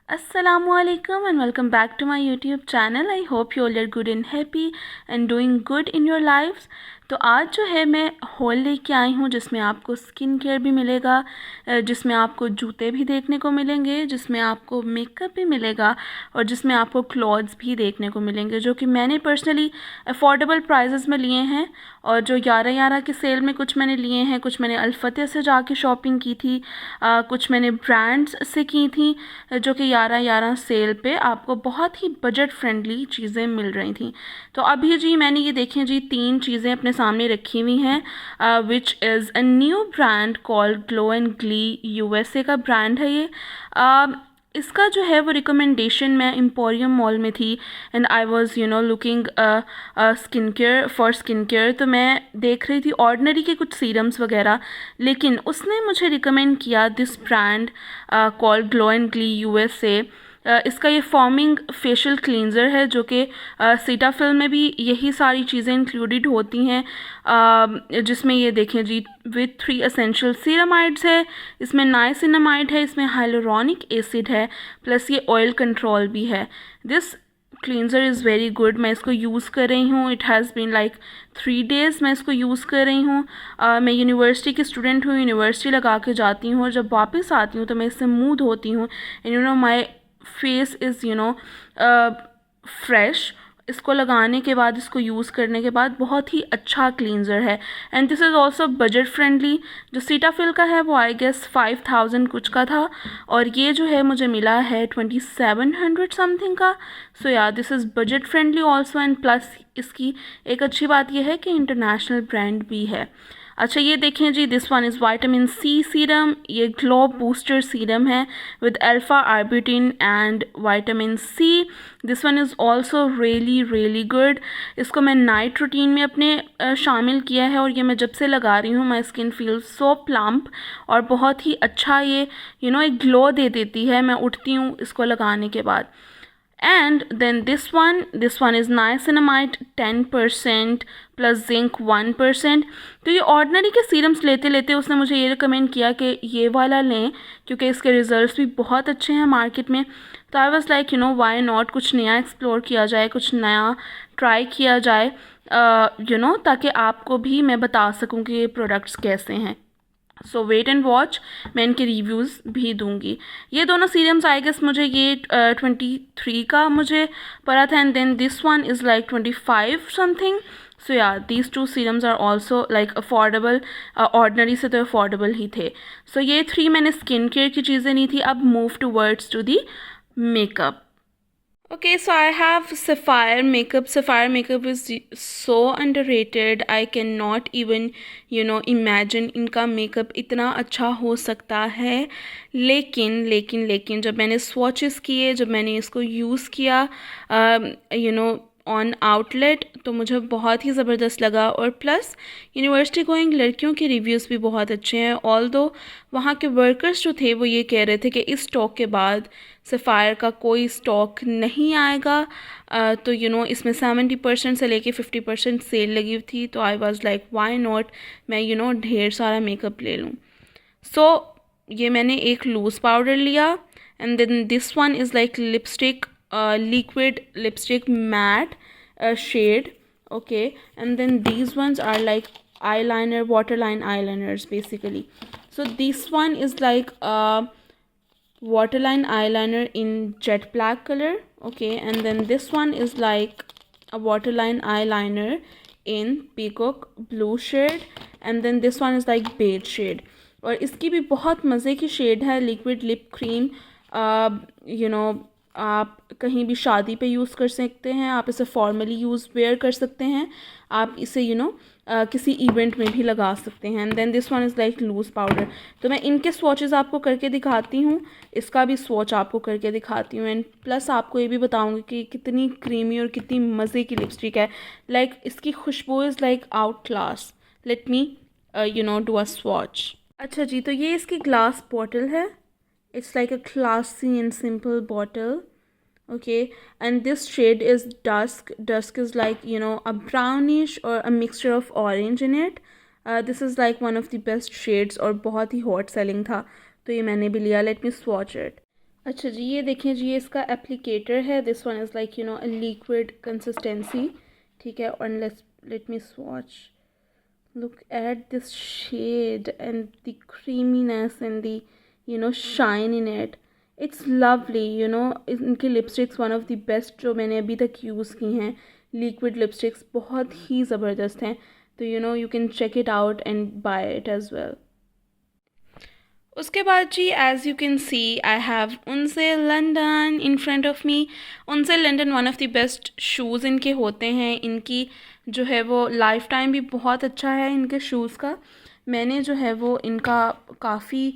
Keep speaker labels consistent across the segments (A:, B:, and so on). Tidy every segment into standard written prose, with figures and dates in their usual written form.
A: Assalamualaikum and welcome back to my YouTube channel. I hope you all are good and happy and doing good in your lives. तो आज जो है मैं hall लेके आई हूँ जिसमें आपको स्किन केयर भी मिलेगा, जिसमें आपको जूते भी देखने को मिलेंगे, जिसमें आपको मेकअप भी मिलेगा और जिसमें आपको क्लॉथ्स भी देखने को मिलेंगे जो कि मैंने पर्सनली अफोर्डेबल प्राइसेस में लिए हैं। और जो 11-11 की सेल में कुछ मैंने लिए हैं, कुछ मैंने अल्फतेह से जाके शॉपिंग की थी, कुछ मैंने ब्रांड्स से की थी जो कि 11-11 सेल पे आपको बहुत ही बजट फ्रेंडली चीज़ें मिल रही थी। तो अभी जी मैंने ये देखें जी 3 चीज़ें अपने सामने रखी हुई हैं which is a new brand called glow and Glee. USA का ब्रांड है ये। इसका जो है वो रिकमेंडेशन मैं एम्पोरियम मॉल में थी and I was looking skin care. तो मैं देख रही थी ऑर्डिनरी के कुछ सीरम्स वगैरह, लेकिन उसने मुझे रिकमेंड किया this brand called glow and Glee USA. इसका ये फॉर्मिंग फेशियल क्लींजर है जो कि सीटाफिल में भी यही सारी चीज़ें इंक्लूडेड होती हैं, जिसमें ये देखें जी विथ 3 एसेंशियल सीरामाइड्स है, इसमें नाइसिनामाइड है, इसमें हाइलोरॉनिक एसिड है, प्लस ये ऑयल कंट्रोल भी है। This cleanser is very good. मैं इसको यूज़ कर रही हूँ। It has been like 3 days मैं इसको यूज़ कर रही हूँ। मैं यूनिवर्सिटी की स्टूडेंट हूँ, यूनिवर्सिटी लगा के जाती हूँ और जब वापस आती हूँ तो मैं इससे मुँह धोती हूँ and my face is fresh. इसको लगाने के बाद, इसको यूज़ करने के बाद बहुत ही अच्छा क्लींजर है and this is also budget friendly. जो सीटाफिल का है वो आई गेस 5000 कुछ का था और ये जो है मुझे मिला है 2700 समथिंग का। सो yeah this is budget friendly also and plus इसकी एक अच्छी बात यह है कि इंटरनेशनल ब्रांड भी है। अच्छा ये देखें जी, this one is vitamin C serum. ये ग्लो बूस्टर सीरम है with alpha arbutin and vitamin C. This one is also really good. इसको मैं नाइट रूटीन में अपने शामिल किया है और ये मैं जब से लगा रही हूँ my skin feel so plump और बहुत ही अच्छा ये एक ग्लो दे देती है। मैं उठती हूँ इसको लगाने के बाद। And then this one is niacinamide 10% plus zinc 1%। तो ये ऑर्डिनरी के सीरम्स लेते लेते उसने मुझे ये रिकमेंड किया कि ये वाला लें क्योंकि इसके रिजल्ट्स भी बहुत अच्छे हैं मार्केट में। तो I was like why not, कुछ नया एक्सप्लोर किया जाए, कुछ नया ट्राई किया जाए ताकि आपको भी मैं बता सकूं कि ये प्रोडक्ट्स कैसे हैं। सो वेट एंड वॉच, मैं इनके रिव्यूज़ भी दूंगी। ये दोनों सीरम्स आई गेस मुझे ये 23 का मुझे पड़ा था and then this one is like 25 something. So yeah these 2 serums are also like affordable, Ordinary से तो अफोर्डेबल ही थे। सो ये 3 मैंने स्किन केयर की चीज़ें ली थी। अब move towards to the makeup. Okay, so I have Sapphire makeup. Sapphire makeup is so underrated. I cannot even, imagine इनका मेकअप इतना अच्छा हो सकता है। लेकिन जब मैंने स्वॉचेस किए, जब मैंने इसको यूज़ किया ऑन आउटलेट, तो मुझे बहुत ही ज़बरदस्त लगा। और प्लस यूनिवर्सिटी गोइंग लड़कियों के रिव्यूज़ भी बहुत अच्छे हैं। ऑल्दो वहाँ के वर्कर्स जो थे वो ये कह रहे थे कि इस स्टॉक के बाद सफ़ायर का कोई स्टॉक नहीं आएगा। तो इसमें 70% से लेके 50% सेल लगी हुई थी। तो I was like why not, मैं ढेर सारा मेकअप ले लूँ। सो ये मैंने एक लूज़ पाउडर लिया and then this one is like lipstick, liquid lipstick matte shade. Okay, and then these ones are like eyeliner, waterline eyeliners basically. So this one is like a waterline eyeliner in jet black color. Okay, and then this one is like a waterline eyeliner in peacock blue shade, and then this one is like beige shade. और इसकी भी बहुत मज़े की shade है, liquid lip cream. आप कहीं भी शादी पे यूज़ कर सकते हैं, आप इसे फॉर्मली वेयर कर सकते हैं, आप इसे किसी इवेंट में भी लगा सकते हैं। And then this one is like loose powder. तो मैं इनके स्वॉचेस आपको करके दिखाती हूँ, इसका भी स्वॉच आपको करके दिखाती हूँ एंड प्लस आपको ये भी बताऊँगी कि कितनी क्रीमी और कितनी मज़े की लिपस्टिक है। लाइक इसकी खुशबू is like out class. Let me do a swatch. अच्छा जी, तो ये इसकी ग्लास बॉटल है। It's like a classy and simple bottle. Okay, and this shade is dusk. Dusk is like a brownish or a mixture of orange in it. This is like one of the best shades और बहुत ही hot selling था, तो ये मैंने भी लिया। Let me swatch it. अच्छा जी, ये देखें जी, ये इसका एप्लीकेटर है। This one is like liquid consistency, ठीक है। और let me swatch, look at this shade and the creaminess and the shine in it. It's lovely, इनके lipsticks one of the best जो मैंने अभी तक यूज़ की हैं। लिक्विड लिपस्टिक्स बहुत ही ज़बरदस्त हैं। तो you can check it out and buy it as well. उसके बाद जी, as you can see, I have Unze London in front of me. Unze London one of the best shoes इनके होते हैं। इनकी जो है वो लाइफ टाइम भी बहुत अच्छा है इनके शूज़ का। मैंने जो है वो इनका काफ़ी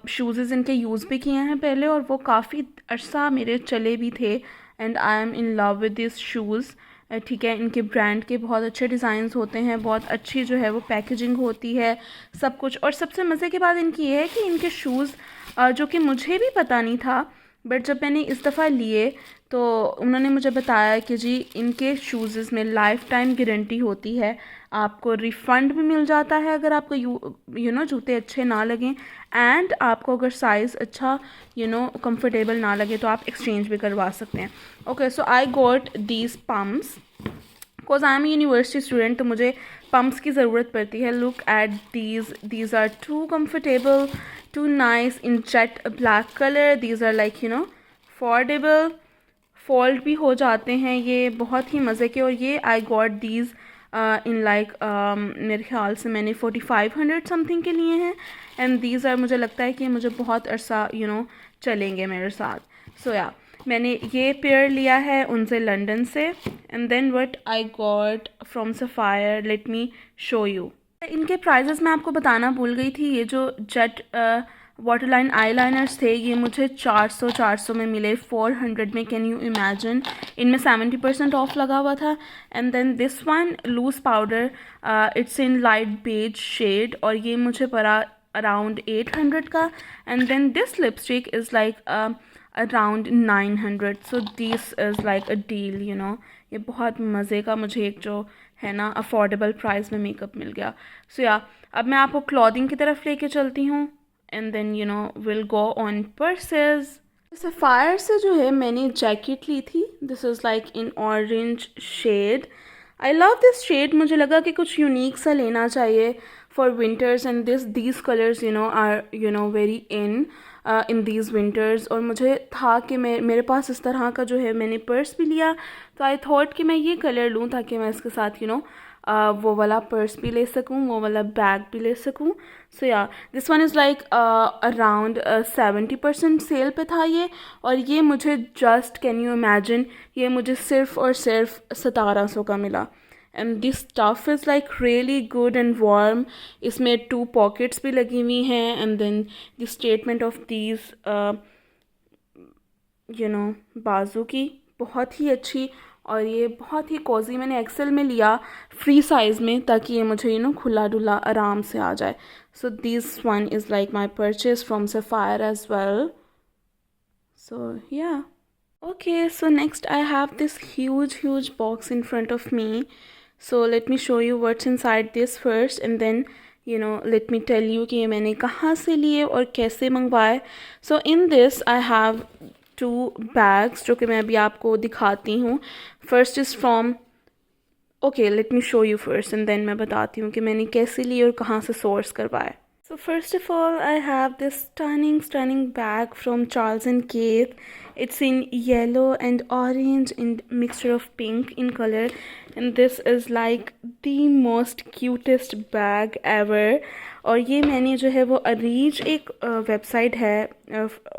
A: शूज़ इनके यूज़ भी किए हैं पहले, और वो काफ़ी अरसा मेरे चले भी थे। And I am in love with this shoes, ठीक है। इनके ब्रांड के बहुत अच्छे डिज़ाइंस होते हैं, बहुत अच्छी जो है वो पैकेजिंग होती है, सब कुछ। और सबसे मज़े की बात इनकी ये है कि इनके शूज़ जो कि मुझे भी पता नहीं था, बट जब मैंने इस दफ़ा लिए तो उन्होंने मुझे बताया कि जी इनके शूज़ में लाइफ टाइम गारंटी होती है। आपको रिफ़ंड भी मिल जाता है अगर आपको जूते अच्छे ना लगें, एंड आपको अगर साइज़ अच्छा कंफर्टेबल ना लगे तो आप एक्सचेंज भी करवा सकते हैं। Okay, so I got these pumps because I am university student, तो मुझे पम्प्स की ज़रूरत पड़ती है। Look at these are too comfortable, too nice in jet black colour. These are like foldable, fold भी हो जाते हैं, ये बहुत ही मज़े के। और ये आई गॉट दीज इन लाइक मेरे ख्याल से मैंने 4500 समथिंग के लिए हैं। एंड दीज आर, मुझे लगता है कि मुझे बहुत अरसा चलेंगे मेरे साथ। सो या मैंने ये पेयर लिया है उनसे लंदन से। And then what I got from Sapphire, let me show you. इनके प्राइजेस मैं आपको बताना भूल गई थी। ये जो जेट वाटरलाइन आई लाइनर्स थे, ये मुझे 400 में मिले 400 में। कैन यू इमेजिन, इनमें 70% ऑफ लगा हुआ था। And then this one loose powder, it's in light beige shade, और ये मुझे पड़ा अराउंड 800 का। And then this lipstick is like around 900। So this is like a deal, ये बहुत मज़े का मुझे एक जो है ना अफोर्डेबल प्राइस में मेकअप मिल गया। सो या अब मैं आपको क्लॉथिंग की तरफ लेके चलती हूँ, and then will go on purses. Sapphire से जो है मैंने जैकेट ली थी। This is like in orange shade. I love this shade. मुझे लगा कि कुछ यूनिक सा लेना चाहिए for winters, and these colours are very in these winters. और मुझे था कि मेरे पास इस तरह का जो है, मैंने पर्स भी लिया, तो आई थॉट कि मैं ये कलर लूँ ताकि मैं इसके साथ वो वाला पर्स भी ले सकूँ, वो वाला बैग भी ले सकूँ। So yeah this one is like around 70% sale पे था ये। और ये मुझे जस्ट, कैन यू इमेजिन, ये मुझे सिर्फ और सिर्फ 1700 का मिला। And this stuff is like really good and warm. इसमें 2 पॉकेट्स भी लगी हुई हैं। And then the statement of these बाजू की बहुत ही अच्छी, और ये बहुत ही कोजी। मैंने एक्सेल में लिया फ्री साइज़ में ताकि ये मुझे खुला डुला आराम से आ जाए। So this one is like my purchase from Sapphire as well. So yeah okay, so next I have this huge box in front of me. So let me show you what's inside this first, and then let me tell you कि ये मैंने कहाँ से लिए और कैसे मंगवाए। So in this I have 2 bags जो कि मैं अभी आपको दिखाती हूँ। First is from, okay, let me show you first and then मैं बताती हूँ कि मैंने कैसे लिए और कहाँ से source करवाए। So first of all, I have this stunning bag from Charles & Keith. It's in yellow and orange and mixture of pink in color, and this is like the most cutest bag ever. और ये मैंने जो है वो अरीज एक website है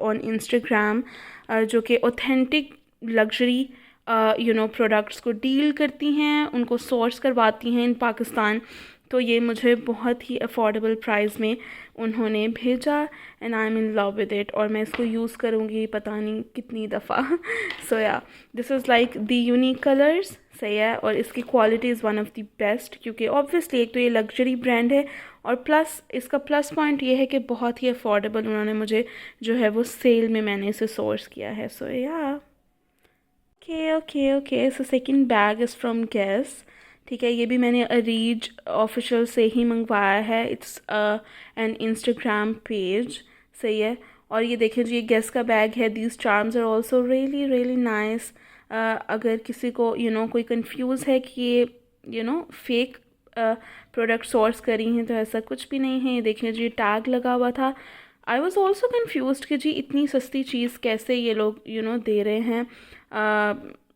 A: on Instagram जो कि ऑथेंटिक लग्जरी प्रोडक्ट्स को डील करती हैं, उनको सोर्स करवाती हैं इन पाकिस्तान। तो ये मुझे बहुत ही अफोर्डेबल प्राइस में उन्होंने भेजा, and I am in love with it. और मैं इसको यूज़ करूँगी पता नहीं कितनी दफ़ा। सो yeah this is like the unique colours, सही है। और इसकी quality is one of the best, क्योंकि ऑब्वियसली एक तो ये लग्जरी ब्रांड है, और प्लस इसका प्लस पॉइंट ये है कि बहुत ही अफोर्डेबल उन्होंने मुझे जो है वो सेल में मैंने इसे सोर्स किया है। So yeah okay. So second bag is from Guess, ठीक है। ये भी मैंने अरीज ऑफिशियल से ही मंगवाया है। इट्स एन इंस्टाग्राम पेज, सही है। और ये देखें जी, ये गेस का बैग है। These charms are also really really nice. अगर किसी को कोई कंफ्यूज है कि ये फेक प्रोडक्ट सोर्स करी हैं, तो ऐसा कुछ भी नहीं है। ये देखें जी, टैग लगा हुआ था। आई वॉज ऑल्सो कन्फ्यूज कि जी इतनी सस्ती चीज़ कैसे ये लोग दे रहे हैं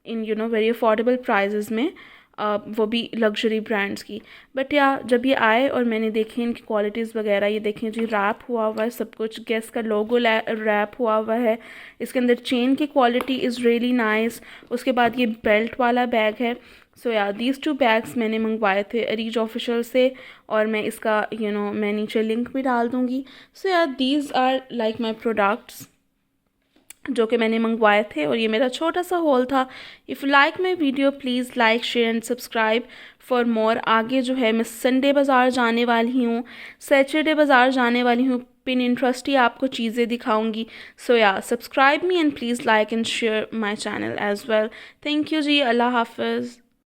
A: इन वेरी अफोर्डेबल प्राइजेज़ में, वो भी लग्जरी ब्रांड्स की। बट या जब ये आए और मैंने देखे इनकी क्वालिटीज़ वगैरह, ये देखें जी, रैप हुआ हुआ है सब कुछ, गेस का लोगो रैप हुआ हुआ है। इसके अंदर चेन की क्वालिटी इज़ रियली नाइस। उसके बाद ये बेल्ट वाला बैग है। सो या दीज 2 बैग्स मैंने मंगवाए थे अरीज ऑफिशियल से, और मैं इसका मैं नीचे लिंक भी डाल दूँगी। So yeah these are like my products जो कि मैंने मंगवाए थे, और ये मेरा छोटा सा हॉल था। If you like my video please like share and subscribe for more. आगे जो है मैं संडे बाज़ार जाने वाली हूँ, सैटरडे बाज़ार जाने वाली हूँ, पिनिंटरेस्ट ही आपको चीज़ें दिखाऊंगी। So yeah subscribe me and please like and share my channel as well. Thank you जी, अल्लाह हाफिज़।